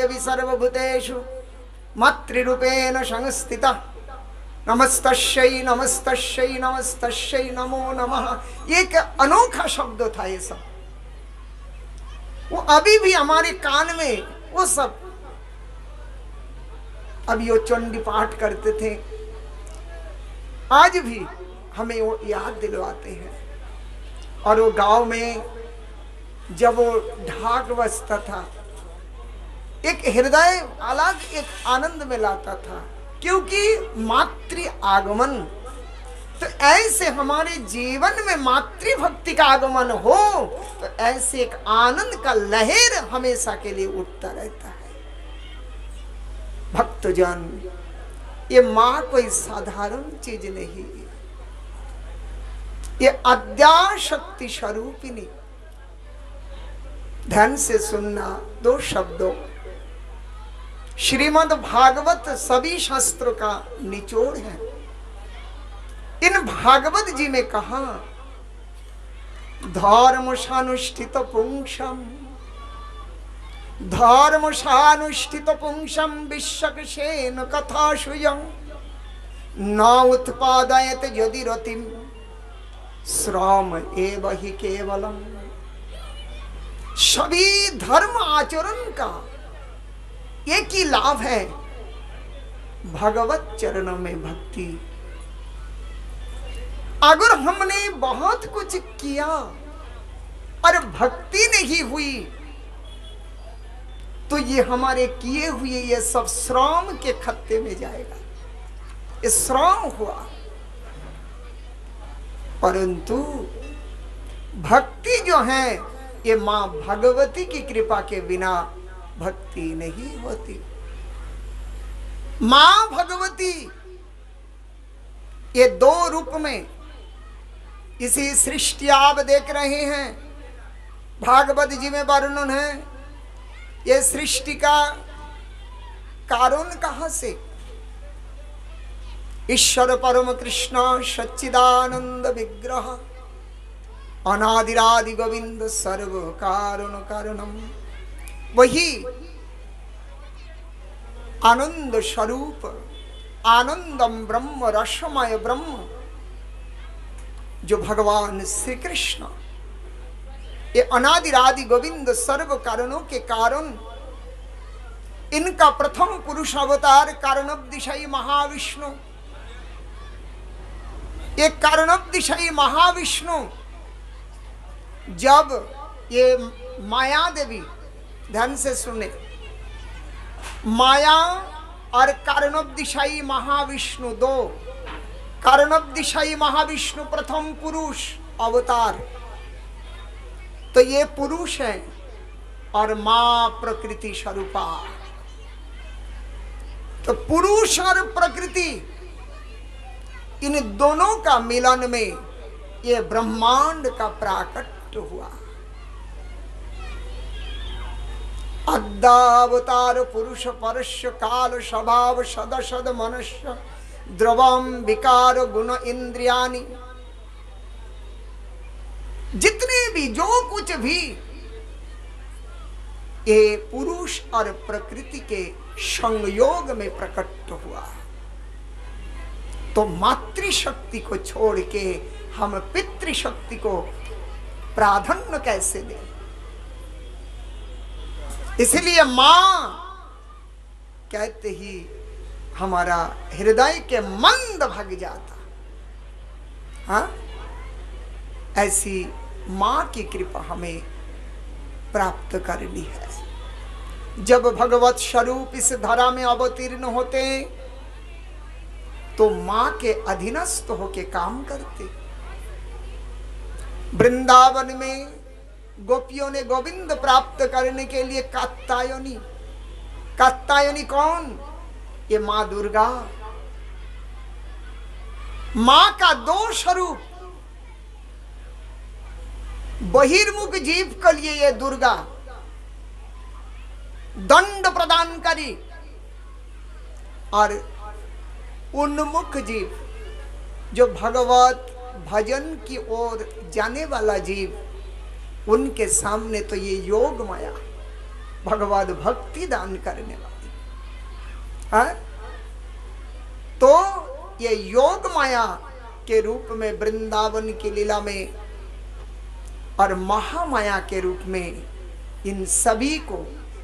देवी सर्वभूतेषु मातृरूपेण संस्थिता नमस्तस्यै नमस्तस्यै नमस्तस्यै नमो नमः। एक अनोखा शब्द था ये सब, वो अभी भी हमारे कान में वो सब, अभी वो चंडी पाठ करते थे, आज भी हमें वो याद दिलवाते हैं। और वो गांव में जब वो ढाक बजता था, एक हृदय अलग एक आनंद में लाता था, क्योंकि मातृ आगमन। तो ऐसे हमारे जीवन में मातृभक्ति का आगमन हो तो ऐसे एक आनंद का लहर हमेशा के लिए उठता रहता है। भक्तजन, ये माँ कोई साधारण चीज नहीं, ये अद्याशक्ति स्वरूपिणी। ध्यान से सुनना, दो शब्दों, श्रीमद् भागवत सभी शास्त्रों का निचोड़ है। इन भागवत जी में कहा, धर्मशानुष्ठित पुंसम, धर्मशानुष्ठित पुंसम विश्वक्षेन कथाशुयं न उत्पादयत यदि रतिम श्रम एव हि केवलम। सभी धर्म आचरण का एक ही लाभ है, भगवत चरणों में भक्ति। अगर हमने बहुत कुछ किया और भक्ति नहीं हुई तो ये हमारे किए हुए ये सब श्रम के खत्ते में जाएगा, ये श्रम हुआ। परंतु भक्ति जो है ये मां भगवती की कृपा के बिना भक्ति नहीं होती। मां भगवती ये दो रूप में इसी सृष्टि आप देख रहे हैं, भागवत जी में वर्णन है। ये सृष्टि का कारण कहां से? ईश्वर परम कृष्ण सच्चिदानंद विग्रह अनादिरादि गोविंद सर्व कारण कारणम, वही आनंद स्वरूप आनंदम ब्रह्म रसमय ब्रह्म जो भगवान श्री कृष्ण, ये अनादिरादि गोविंद सर्व कारणों के कारण, इनका प्रथम पुरुष अवतार कारणोपदिशाई महाविष्णु। ये कारणोपदिशाई महाविष्णु जब ये माया देवी, ध्यान से सुने, माया और कारणोपदिशाई महाविष्णु दो, कारणोपदिशाई महाविष्णु प्रथम पुरुष अवतार, तो ये पुरुष है और मां प्रकृति स्वरूपा। तो पुरुष और प्रकृति इन दोनों का मिलन में ये ब्रह्मांड का प्राकट्य हुआ। अद्यावतार पुरुष परस्य काल स्वभाव सदसद मनुष्य द्रवम विकार गुण इंद्रियानि, जितने भी जो कुछ भी ये पुरुष और प्रकृति के संयोग में प्रकट हुआ। तो मातृशक्ति को छोड़ के हम पितृशक्ति को प्राधान्य कैसे दें? इसलिए मां कहते ही हमारा हृदय के मंद भग जाता। हाँ, ऐसी मां की कृपा हमें प्राप्त करनी है। जब भगवत स्वरूप इस धरा में अवतीर्ण होते तो मां के अधीनस्थ होके काम करते। वृंदावन में गोपियों ने गोविंद प्राप्त करने के लिए कात्यायनी, कात्यायनी कौन? ये मां दुर्गा। मां का दो स्वरूप, बहिर्मुख जीव के लिए ये दुर्गा दंड प्रदान करी, और उन्मुख जीव जो भगवत भजन की ओर जाने वाला जीव, उनके सामने तो ये योग माया, भगवद भक्ति दान करने वाली है। तो ये योग माया के रूप में वृंदावन की लीला में और महामाया के रूप में इन सभी को,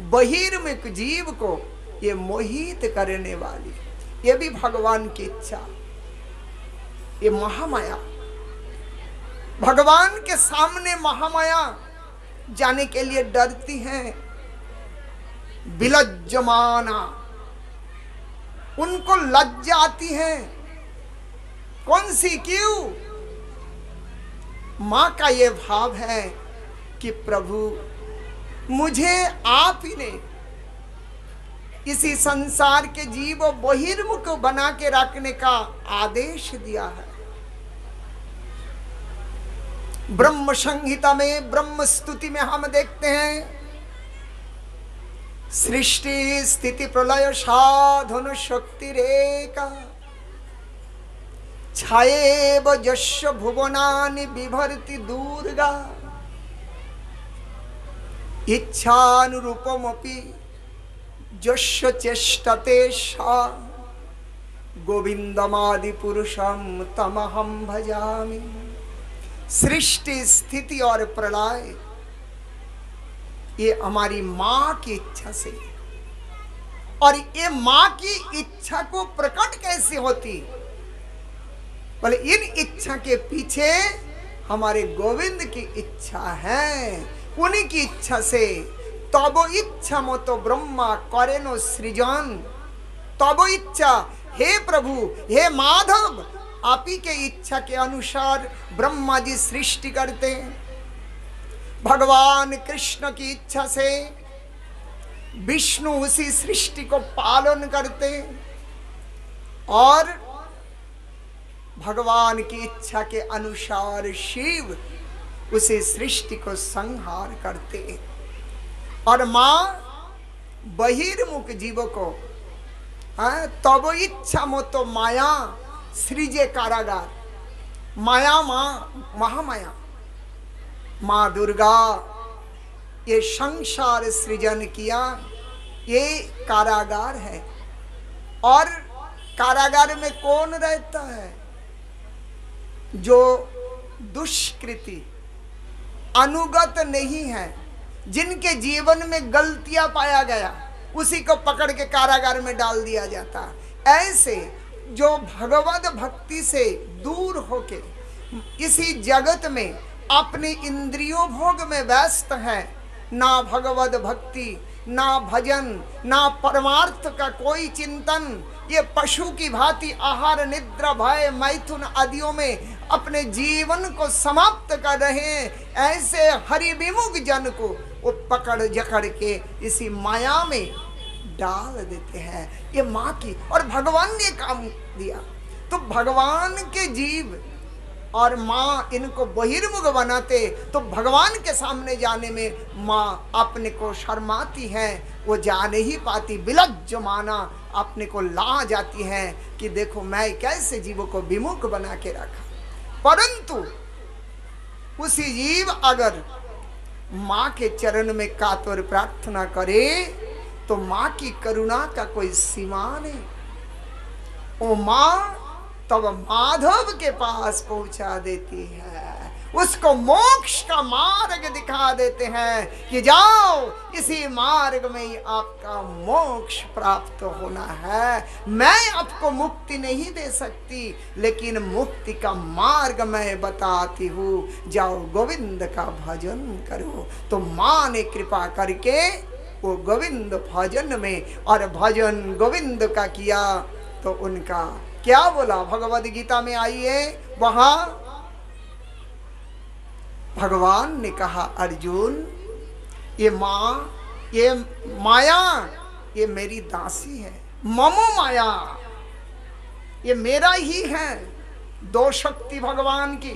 बहिर्मुख जीव को ये मोहित करने वाली, ये भी भगवान की इच्छा। ये महामाया, भगवान के सामने महामाया जाने के लिए डरती हैं, विलज्जमाना, उनको लज्जा आती है। कौन सी? क्यों? मां का ये भाव है कि प्रभु मुझे आप ही ने इसी संसार के जीव बहिर्मुख बना के रखने का आदेश दिया है। ब्रह्म संहिता में, ब्रह्म स्तुति में हम देखते हैं, सृष्टि स्थिति प्रलय साधन शक्ति रेखा छाएव यस्य भुवनानि बिभर्ति दुर्गा इच्छानुरूपमपि यस्य चेष्टते सा गोविंदमादि पुरुषम तमहं भजामि। सृष्टि स्थिति और प्रलय ये हमारी मां की इच्छा से, और ये मां की इच्छा को प्रकट कैसे होती? बोले इन इच्छा के पीछे हमारे गोविंद की इच्छा है, उन्हीं की इच्छा से। तब इच्छा मतो ब्रह्मा करेनो सृजन, तब इच्छा, हे प्रभु, हे माधव, आप ही के इच्छा के अनुसार ब्रह्मा जी सृष्टि करते हैं। भगवान कृष्ण की इच्छा से विष्णु उसी सृष्टि को पालन करते हैं, और भगवान की इच्छा के अनुसार शिव उसी सृष्टि को संहार करते हैं। और मां बहिर्मुख जीवों को तब इच्छा मतो माया सृजे कारागार। माया मां, महामाया, मां दुर्गा ये संसार सृजन किया, ये कारागार है। और कारागार में कौन रहता है? जो दुष्कृति अनुगत नहीं है, जिनके जीवन में गलतियां पाया गया, उसी को पकड़ के कारागार में डाल दिया जाता। ऐसे जो भगवत भक्ति से दूर होके इसी जगत में अपनी इंद्रियों भोग में व्यस्त है, ना भगवत भक्ति, ना भजन, ना परमार्थ का कोई चिंतन, ये पशु की भांति आहार निद्रा भय मैथुन आदियों में अपने जीवन को समाप्त कर रहे हैं, ऐसे हरि विमुख जन को वो पकड़ जकड़ के इसी माया में डाल देते हैं। ये माँ की, और भगवान ने काम दिया। तो भगवान के जीव और माँ इनको बहिर्मुख बनाते, तो भगवान के सामने जाने में माँ अपने को शर्माती है, वो जा नहीं पाती, विलज्ज माना अपने को ला जाती है कि देखो मैं कैसे जीवों को विमुख बना के रखा। परंतु उसी जीव अगर माँ के चरण में कातर प्रार्थना करे तो माँ की करुणा का कोई सीमा नहीं। ओ माँ तब माधव के पास पहुंचा देती है, उसको मोक्ष का मार्ग दिखा देते हैं कि जाओ इसी मार्ग में ही आपका मोक्ष प्राप्त होना है। मैं आपको मुक्ति नहीं दे सकती, लेकिन मुक्ति का मार्ग मैं बताती हूँ, जाओ गोविंद का भजन करो। तो माँ ने कृपा करके वो गोविंद भजन में, और भजन गोविंद का किया तो उनका क्या बोला भगवद गीता में आइए, वहां भगवान ने कहा अर्जुन ये माँ, ये माया, ये मेरी दासी है, ममो माया, ये मेरा ही है। दो शक्ति भगवान की,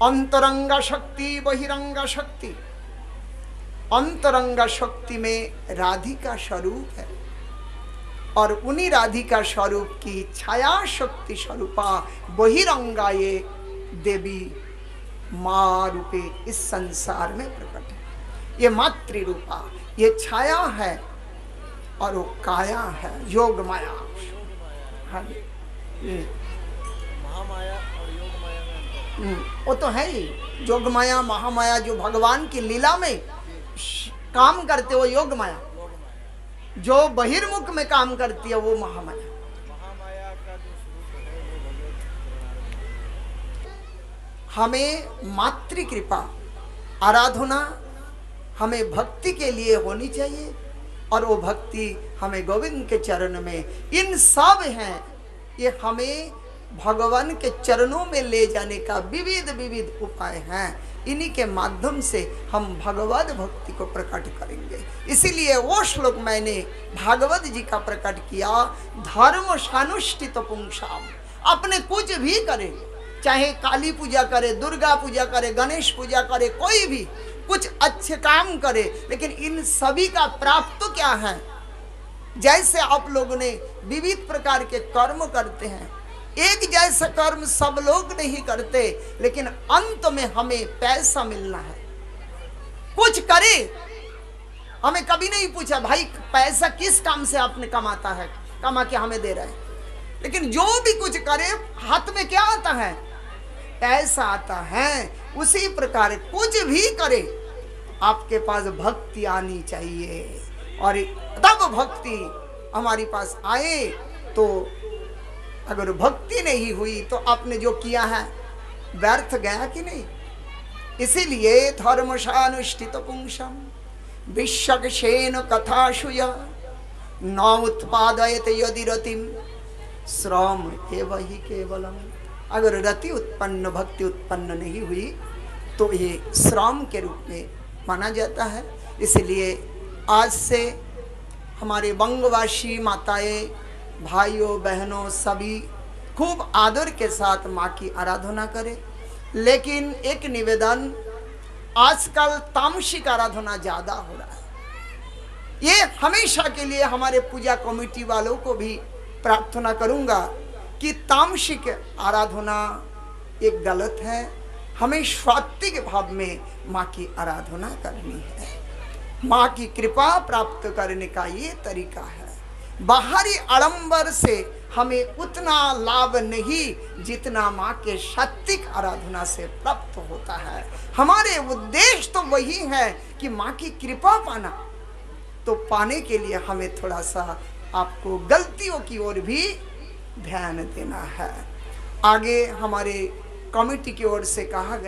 अंतरंगा शक्ति बहिरंगा शक्ति। अंतरंगा शक्ति में राधिका स्वरूप है, और उन्हीं राधिका स्वरूप की छाया शक्ति स्वरूपा बहिरंगा ये देवी माँ रूपे इस संसार में प्रकट है। ये मातृ रूपा, ये छाया है और वो काया है, योग माया। हाँ जी, महामाया और योग माया में अंतर। वो तो है ही। योग माया महामाया जो भगवान की लीला में काम करते वो योग माया, जो बहिर्मुख में काम करती है वो महामाया। महामाया का जो स्वरूप है वो भगवत। हमें मातृ कृपा आराधना हमें भक्ति के लिए होनी चाहिए, और वो भक्ति हमें गोविंद के चरण में, इन सब हैं ये हमें भगवान के चरणों में ले जाने का विविध विविध उपाय हैं। इन्हीं के माध्यम से हम भगवत भक्ति को प्रकट करेंगे। इसीलिए वो श्लोक मैंने भागवत जी का प्रकट किया, धर्म सानुष्ठित पुंसाम। अपने कुछ भी करे, चाहे काली पूजा करे, दुर्गा पूजा करे, गणेश पूजा करे, कोई भी कुछ अच्छे काम करे, लेकिन इन सभी का प्राप्त क्या है? जैसे आप लोगों ने विविध प्रकार के कर्म करते हैं, एक जैसा कर्म सब लोग नहीं करते, लेकिन अंत में हमें पैसा मिलना है। कुछ करे, हमें कभी नहीं पूछा भाई पैसा किस काम से आपने कमाता है, कमा के हमें दे रहा है, लेकिन जो भी कुछ करे हाथ में क्या आता है? पैसा आता है। उसी प्रकार कुछ भी करे आपके पास भक्ति आनी चाहिए, और तब भक्ति हमारे पास आए। तो अगर भक्ति नहीं हुई तो आपने जो किया है व्यर्थ गया कि नहीं? इसीलिए धर्मशानुष्ठित पुंसम विश्वक्षेन कथाशुय न उत्पादयत यदि रतिम श्रम एव ही केवलम। अगर रति उत्पन्न, भक्ति उत्पन्न नहीं हुई तो ये श्रम के रूप में माना जाता है। इसलिए आज से हमारे वंगवासी माताएं, भाइयों बहनों सभी खूब आदर के साथ माँ की आराधना करें। लेकिन एक निवेदन, आजकल तामसिक आराधना ज़्यादा हो रहा है। ये हमेशा के लिए हमारे पूजा कमेटी वालों को भी प्रार्थना करूँगा कि तामसिक आराधना एक गलत है। हमें स्वात्विक भाव में माँ की आराधना करनी है। माँ की कृपा प्राप्त करने का ये तरीका है। बाहरी आडंबर से हमें उतना लाभ नहीं जितना माँ के सात्विक आराधना से प्राप्त होता है। हमारे उद्देश्य तो वही है कि माँ की कृपा पाना। तो पाने के लिए हमें थोड़ा सा आपको गलतियों की ओर भी ध्यान देना है। आगे हमारे कमेटी की ओर से कहा गया